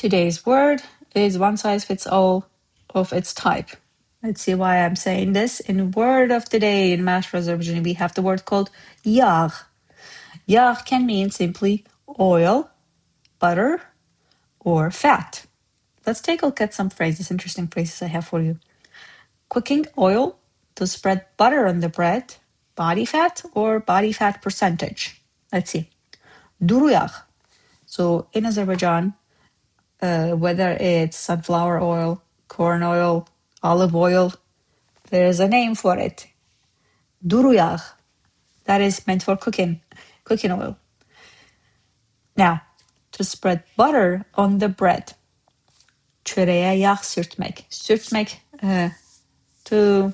today's word is one size fits all of its type. Let's see why I'm saying this. In word of the day in Məşq Azerbaijani, we have the word called yağı. Yağı can mean simply oil, butter, or fat. Let's take a look at some phrases, interesting phrases I have for you. Cooking oil to spread butter on the bread, body fat or body fat percentage. Let's see. Duru yağı. So in Azerbaijan, whether it's sunflower oil, corn oil, olive oil, there's a name for it. Duru yağı. That is meant for cooking oil. Now, to spread butter on the bread. Çörəyə YAÐ sürtmək. Sürtmək, to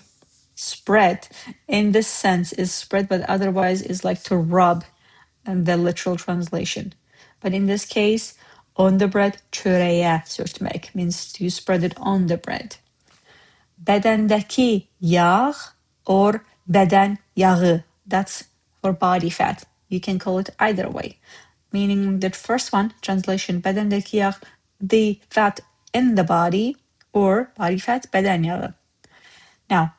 spread in this sense is spread, but otherwise is like to rub, and the literal translation. But in this case, on the bread, çörəyə sürtmək means you spread it on the bread. Bədəndəki yağ or bədən yağı, that's for body fat. You can call it either way. Meaning that first one, translation, bədəndəki yağ, the fat in the body, or body fat, bədən yağı. Now,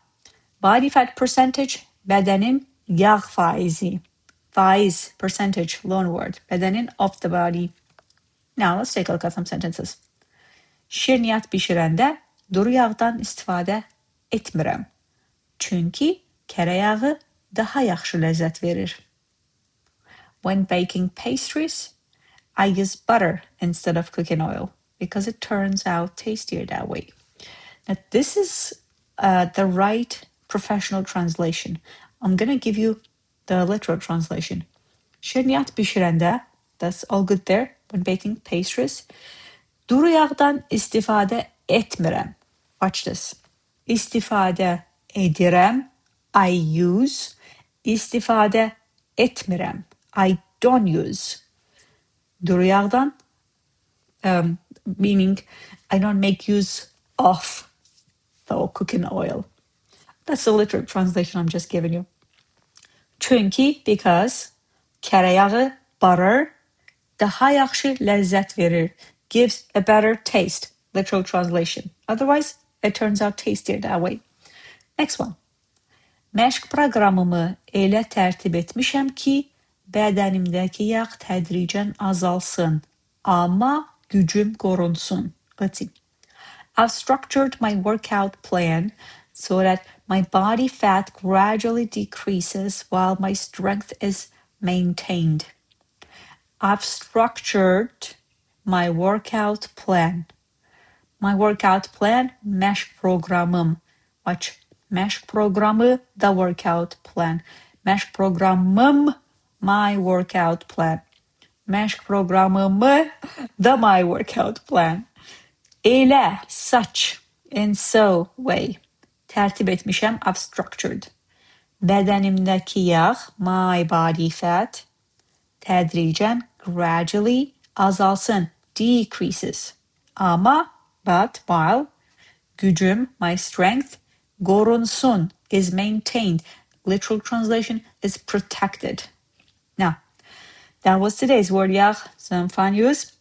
body fat percentage, bədənin yağ faizi. Faiz, percentage, loan word. Bədənin of the body. Now, let's take a look at some sentences. Şirniyyat bişirəndə duru yağdan istifadə etmirəm. Çünki kərə yağı daha yaxşı ləzzət verir. When baking pastries, I use butter instead of cooking oil because it turns out tastier that way. Now, this is the right professional translation. I'm going to give you the literal translation. Şirniyyat bişirəndə, that's all good there, when baking pastries. Duru yağdan istifadə etmirəm. Watch this. İstifadə edirəm, I use. İstifadə etmirəm, I don't use. Duru yağdan, meaning I don't make use of the cooking oil. That's the literal translation I'm just giving you. Çünki, because, kərə yağı, butter, daha yaxşı ləzzət verir, gives a better taste. Literal translation. Otherwise, it turns out tastier that way. Next one. Məşq proqramımı elə tərtib etmişəm ki, bədənimdəki yağ tədricən azalsın, amma gücüm qorunsun. Let's see. I've structured my workout plan so that my body fat gradually decreases while my strength is maintained. I've structured my workout plan. My workout plan, Məşq proqramım. Watch, Məşq proqramı, the workout plan. Məşq proqramım, my workout plan. Məşq proqramımı, the my workout plan. Elə, such, in so way. Tərtib etmişəm, I've structured. Bədənimdəki yağ, my body fat, tədricən, gradually, azalsın, decreases. Amma, but, while, gücüm, my strength, qorunsun, is maintained. Literal translation is protected. Now, that was today's word yağı. Some fun use.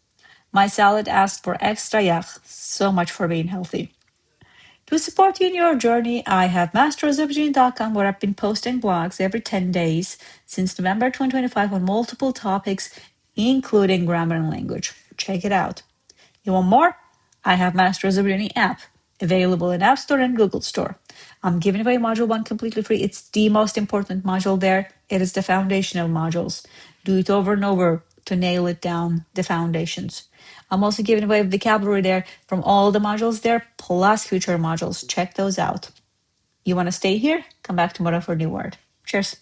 My salad asked for extra yağı. So much for being healthy. To support you in your journey, I have masterazerbaijani.com, where I've been posting blogs every 10 days since November 2025 on multiple topics, including grammar and language. Check it out. You want more? I have Masterazerbaijani app, available in App Store and Google Store. I'm giving away Module 1 completely free. It's the most important module there. It is the foundational modules. Do it over and over to nail it down, the foundations. I'm also giving away vocabulary there from all the modules there, plus future modules. Check those out. You want to stay here? Come back tomorrow for a new word. Cheers.